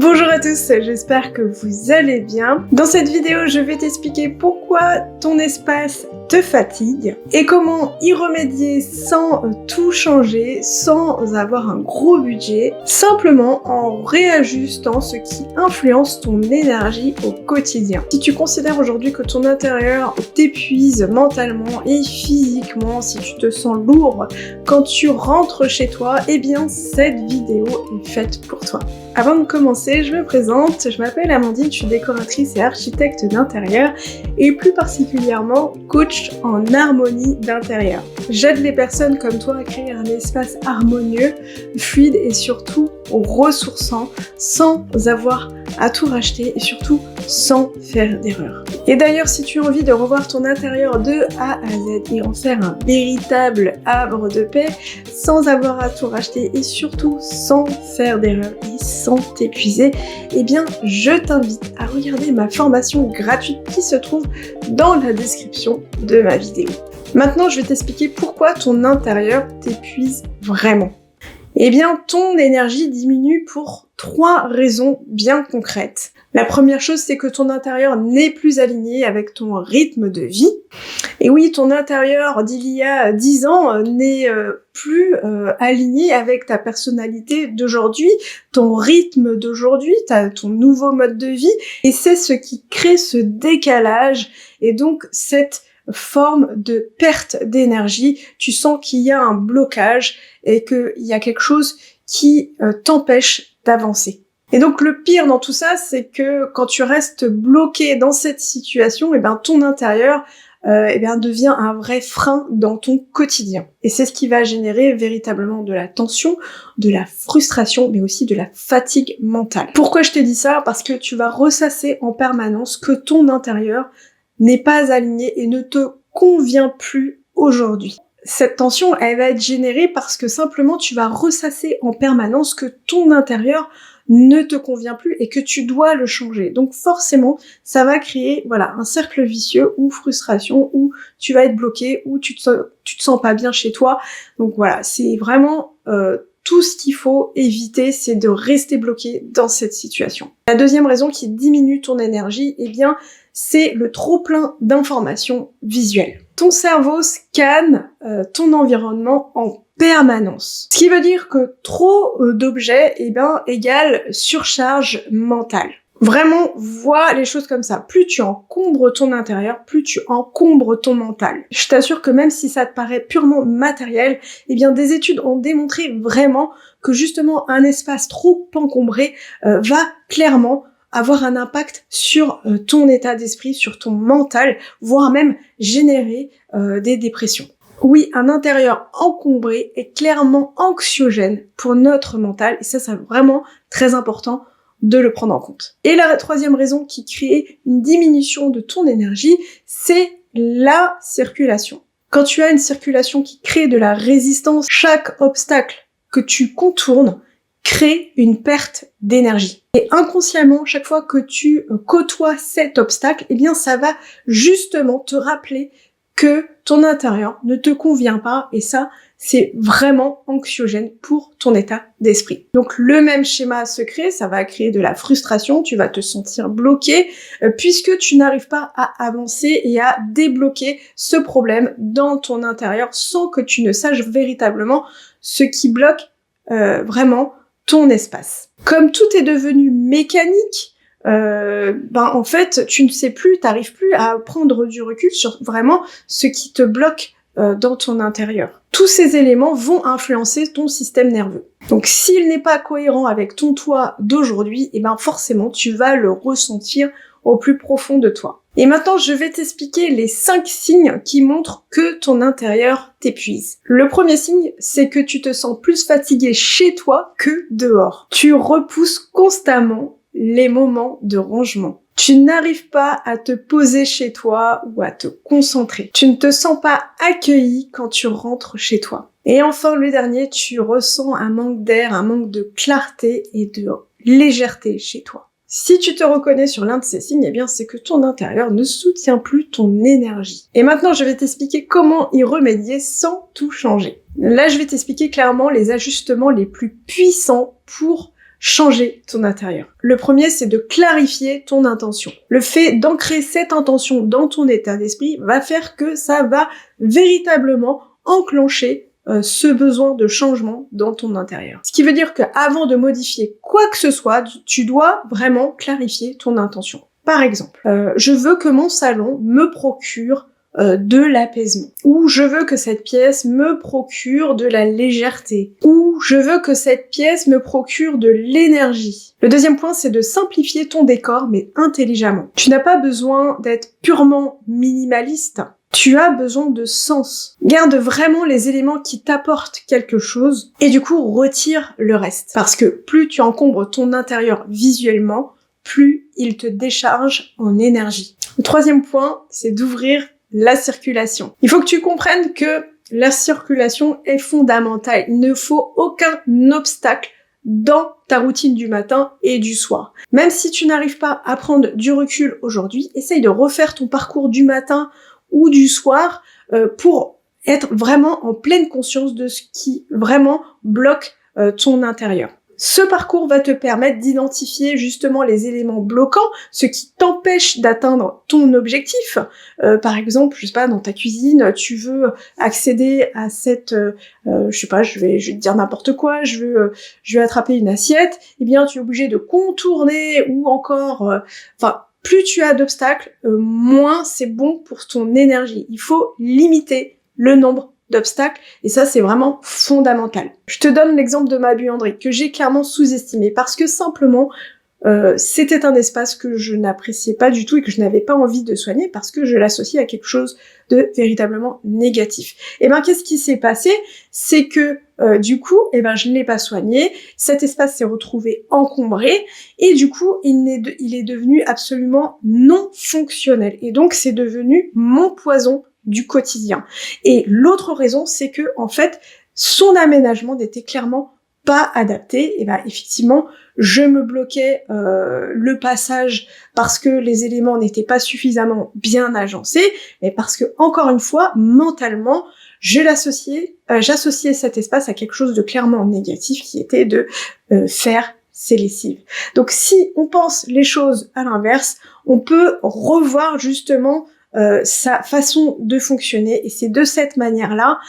Bonjour à tous, j'espère que vous allez bien. Dans cette vidéo, je vais t'expliquer pourquoi ton espace te fatigue et comment y remédier sans tout changer, sans avoir un gros budget, simplement en réajustant ce qui influence ton énergie au quotidien. Si tu considères aujourd'hui que ton intérieur t'épuise mentalement et physiquement, si tu te sens lourd quand tu rentres chez toi, eh bien cette vidéo est faite pour toi. Avant de commencer, je me présente, je m'appelle Amandine, je suis décoratrice et architecte d'intérieur et plus particulièrement coach en harmonie d'intérieur. J'aide les personnes comme toi à créer un espace harmonieux, fluide et surtout ressourçant sans avoir à tout racheter et surtout sans faire d'erreur. Et d'ailleurs, si tu as envie de revoir ton intérieur de A à Z et en faire un véritable havre de paix sans avoir à tout racheter et surtout sans faire d'erreur et sans t'épuiser, eh bien je t'invite à regarder ma formation gratuite qui se trouve dans la description de ma vidéo. Maintenant, je vais t'expliquer pourquoi ton intérieur t'épuise vraiment. Eh bien, ton énergie diminue pour 3 raisons bien concrètes. La première chose, c'est que ton intérieur n'est plus aligné avec ton rythme de vie. Et oui, ton intérieur d'il y a 10 ans n'est plus aligné avec ta personnalité d'aujourd'hui, ton rythme d'aujourd'hui, ton nouveau mode de vie. Et c'est ce qui crée ce décalage et donc cette forme de perte d'énergie. Tu sens qu'il y a un blocage et qu'il y a quelque chose qui t'empêche d'avancer. Et donc le pire dans tout ça, c'est que quand tu restes bloqué dans cette situation, eh ben ton intérieur devient un vrai frein dans ton quotidien. Et c'est ce qui va générer véritablement de la tension, de la frustration, mais aussi de la fatigue mentale. Pourquoi je te dis ça? Parce que tu vas ressasser en permanence que ton intérieur n'est pas aligné et ne te convient plus aujourd'hui. Cette tension, elle va être générée parce que simplement tu vas ressasser en permanence que ton intérieur ne te convient plus et que tu dois le changer. Donc forcément, ça va créer un cercle vicieux ou frustration où tu vas être bloqué, où tu te sens pas bien chez toi. Donc voilà, c'est vraiment tout ce qu'il faut éviter, c'est de rester bloqué dans cette situation. La deuxième raison qui diminue ton énergie, eh bien, c'est le trop-plein d'informations visuelles. Ton cerveau scanne ton environnement en permanence. Ce qui veut dire que trop d'objets, égale surcharge mentale. Vraiment, vois les choses comme ça. Plus tu encombres ton intérieur, plus tu encombres ton mental. Je t'assure que même si ça te paraît purement matériel, des études ont démontré vraiment que justement un espace trop encombré va clairement avoir un impact sur ton état d'esprit, sur ton mental, voire même générer des dépressions. Oui, un intérieur encombré est clairement anxiogène pour notre mental, et ça c'est vraiment très important de le prendre en compte. Et la troisième raison qui crée une diminution de ton énergie, c'est la circulation. Quand tu as une circulation qui crée de la résistance, chaque obstacle que tu contournes crée une perte d'énergie. Et inconsciemment, chaque fois que tu côtoies cet obstacle, ça va justement te rappeler que ton intérieur ne te convient pas, et ça, c'est vraiment anxiogène pour ton état d'esprit. Donc le même schéma se crée, ça va créer de la frustration, tu vas te sentir bloqué, puisque tu n'arrives pas à avancer et à débloquer ce problème dans ton intérieur sans que tu ne saches véritablement ce qui bloque vraiment ton espace. Comme tout est devenu mécanique, en fait, tu ne sais plus, t'arrives plus à prendre du recul sur vraiment ce qui te bloque dans ton intérieur. Tous ces éléments vont influencer ton système nerveux. Donc s'il n'est pas cohérent avec ton toi d'aujourd'hui, forcément tu vas le ressentir au plus profond de toi. Et maintenant, je vais t'expliquer les 5 signes qui montrent que ton intérieur t'épuise. Le premier signe, c'est que tu te sens plus fatigué chez toi que dehors. Tu repousses constamment les moments de rangement. Tu n'arrives pas à te poser chez toi ou à te concentrer. Tu ne te sens pas accueilli quand tu rentres chez toi. Et enfin, le dernier, tu ressens un manque d'air, un manque de clarté et de légèreté chez toi. Si tu te reconnais sur l'un de ces signes, c'est que ton intérieur ne soutient plus ton énergie. Et maintenant, je vais t'expliquer comment y remédier sans tout changer. Là, je vais t'expliquer clairement les ajustements les plus puissants pour changer ton intérieur. Le premier, c'est de clarifier ton intention. Le fait d'ancrer cette intention dans ton état d'esprit va faire que ça va véritablement enclencher ce besoin de changement dans ton intérieur. Ce qui veut dire qu'avant de modifier quoi que ce soit, tu dois vraiment clarifier ton intention. Par exemple, je veux que mon salon me procure de l'apaisement, ou je veux que cette pièce me procure de la légèreté, ou je veux que cette pièce me procure de l'énergie. Le deuxième point, c'est de simplifier ton décor, mais intelligemment. Tu n'as pas besoin d'être purement minimaliste, tu as besoin de sens. Garde vraiment les éléments qui t'apportent quelque chose, et du coup, retire le reste. Parce que plus tu encombres ton intérieur visuellement, plus il te décharge en énergie. Le troisième point, c'est d'ouvrir la circulation. Il faut que tu comprennes que la circulation est fondamentale. Il ne faut aucun obstacle dans ta routine du matin et du soir. Même si tu n'arrives pas à prendre du recul aujourd'hui, essaye de refaire ton parcours du matin ou du soir pour être vraiment en pleine conscience de ce qui vraiment bloque ton intérieur. Ce parcours va te permettre d'identifier justement les éléments bloquants, ce qui t'empêche d'atteindre ton objectif. Par exemple, je sais pas, dans ta cuisine, tu veux accéder à cette, je sais pas, je vais te dire n'importe quoi, je veux attraper une assiette, eh bien tu es obligé de contourner ou encore, plus tu as d'obstacles, moins c'est bon pour ton énergie. Il faut limiter le nombre d'obstacles, et ça c'est vraiment fondamental. Je te donne l'exemple de ma buanderie, que j'ai clairement sous-estimé, parce que simplement, c'était un espace que je n'appréciais pas du tout et que je n'avais pas envie de soigner, parce que je l'associais à quelque chose de véritablement négatif. Et ben qu'est-ce qui s'est passé? C'est que du coup, je ne l'ai pas soigné, cet espace s'est retrouvé encombré, et du coup, il est devenu absolument non fonctionnel. Et donc, c'est devenu mon poison du quotidien. Et l'autre raison, c'est que, en fait, son aménagement n'était clairement pas adapté. Et effectivement, je me bloquais le passage parce que les éléments n'étaient pas suffisamment bien agencés, mais parce que, encore une fois, mentalement, j'associais cet espace à quelque chose de clairement négatif, qui était de faire ses lessives. Donc si on pense les choses à l'inverse, on peut revoir justement sa façon de fonctionner, et c'est de cette manière-là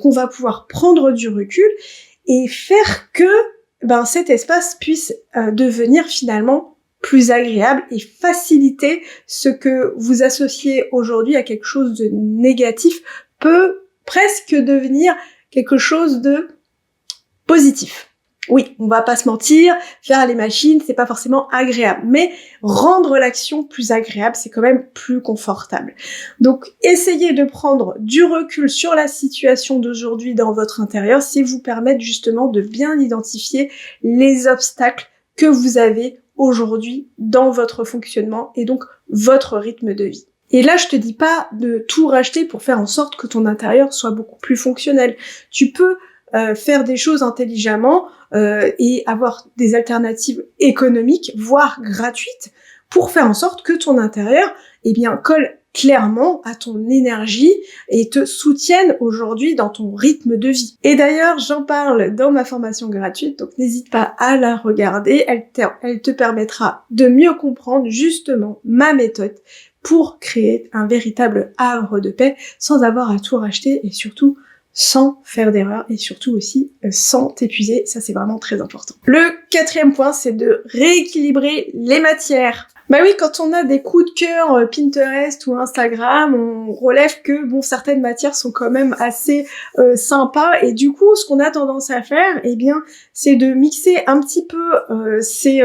qu'on va pouvoir prendre du recul et faire que cet espace puisse devenir finalement plus agréable et faciliter ce que vous associez aujourd'hui à quelque chose de négatif peut presque devenir quelque chose de positif. Oui, on va pas se mentir, faire les machines, c'est pas forcément agréable, mais rendre l'action plus agréable, c'est quand même plus confortable. Donc, essayez de prendre du recul sur la situation d'aujourd'hui dans votre intérieur, c'est vous permettre justement de bien identifier les obstacles que vous avez aujourd'hui dans votre fonctionnement et donc votre rythme de vie. Et là, je te dis pas de tout racheter pour faire en sorte que ton intérieur soit beaucoup plus fonctionnel. Tu peux faire des choses intelligemment et avoir des alternatives économiques, voire gratuites, pour faire en sorte que ton intérieur, colle clairement à ton énergie et te soutienne aujourd'hui dans ton rythme de vie. Et d'ailleurs, j'en parle dans ma formation gratuite, donc n'hésite pas à la regarder, elle te permettra de mieux comprendre justement ma méthode pour créer un véritable havre de paix sans avoir à tout racheter et surtout sans faire d'erreur et surtout aussi sans t'épuiser, ça c'est vraiment très important. Le quatrième point, c'est de rééquilibrer les matières. Oui, quand on a des coups de cœur Pinterest ou Instagram, on relève que certaines matières sont quand même assez sympas, et du coup, ce qu'on a tendance à faire, c'est de mixer un petit peu ces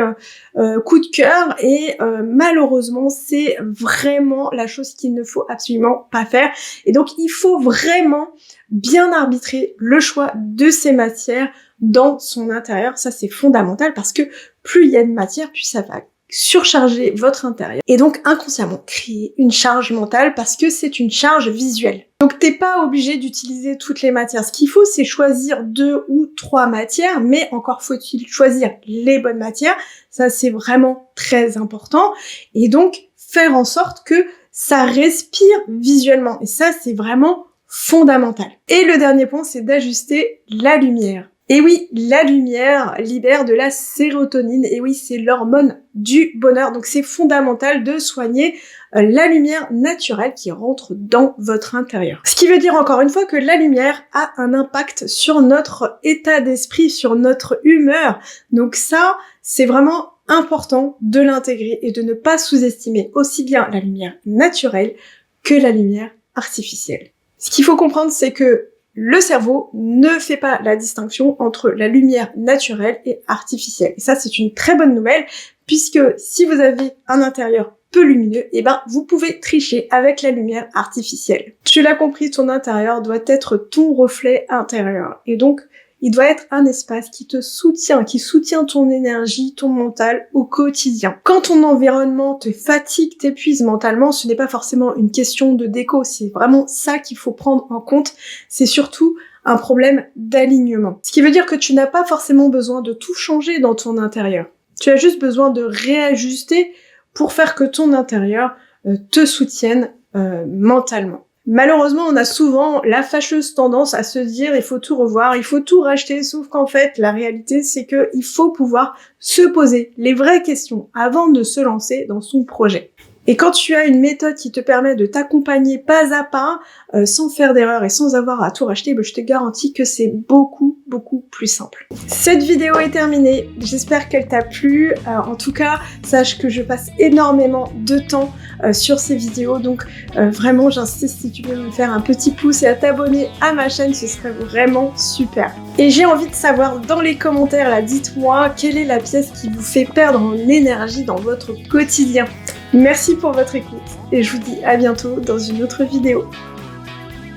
coups de cœur, et malheureusement, c'est vraiment la chose qu'il ne faut absolument pas faire. Et donc, il faut vraiment bien arbitrer le choix de ces matières dans son intérieur. Ça, c'est fondamental, parce que plus il y a de matière, plus ça va surcharger votre intérieur et donc inconsciemment créer une charge mentale, parce que c'est une charge visuelle. Donc t'es pas obligé d'utiliser toutes les matières. Ce qu'il faut, c'est choisir 2 ou 3 matières, mais encore faut-il choisir les bonnes matières. Ça, c'est vraiment très important. Et donc faire en sorte que ça respire visuellement. Et ça, c'est vraiment fondamental. Et le dernier point, c'est d'ajuster la lumière. Et oui, la lumière libère de la sérotonine, et oui, c'est l'hormone du bonheur, donc c'est fondamental de soigner la lumière naturelle qui rentre dans votre intérieur. Ce qui veut dire encore une fois que la lumière a un impact sur notre état d'esprit, sur notre humeur, donc ça, c'est vraiment important de l'intégrer et de ne pas sous-estimer aussi bien la lumière naturelle que la lumière artificielle. Ce qu'il faut comprendre, c'est que le cerveau ne fait pas la distinction entre la lumière naturelle et artificielle. Et ça, c'est une très bonne nouvelle, puisque si vous avez un intérieur peu lumineux, eh ben, vous pouvez tricher avec la lumière artificielle. Tu l'as compris, ton intérieur doit être ton reflet intérieur. Et donc, il doit être un espace qui te soutient, qui soutient ton énergie, ton mental au quotidien. Quand ton environnement te fatigue, t'épuise mentalement, ce n'est pas forcément une question de déco, c'est vraiment ça qu'il faut prendre en compte. C'est surtout un problème d'alignement. Ce qui veut dire que tu n'as pas forcément besoin de tout changer dans ton intérieur. Tu as juste besoin de réajuster pour faire que ton intérieur te soutienne mentalement. Malheureusement, on a souvent la fâcheuse tendance à se dire il faut tout revoir, il faut tout racheter, sauf qu'en fait, la réalité, c'est que il faut pouvoir se poser les vraies questions avant de se lancer dans son projet. Et quand tu as une méthode qui te permet de t'accompagner pas à pas, sans faire d'erreur et sans avoir à tout racheter, je te garantis que c'est beaucoup plus simple. Cette vidéo est terminée, j'espère qu'elle t'a plu. En tout cas, sache que je passe énormément de temps sur ces vidéos, donc vraiment j'insiste, si tu peux me faire un petit pouce et à t'abonner à ma chaîne, ce serait vraiment super. Et j'ai envie de savoir dans les commentaires, là, dites-moi quelle est la pièce qui vous fait perdre en énergie dans votre quotidien. Merci pour votre écoute et je vous dis à bientôt dans une autre vidéo.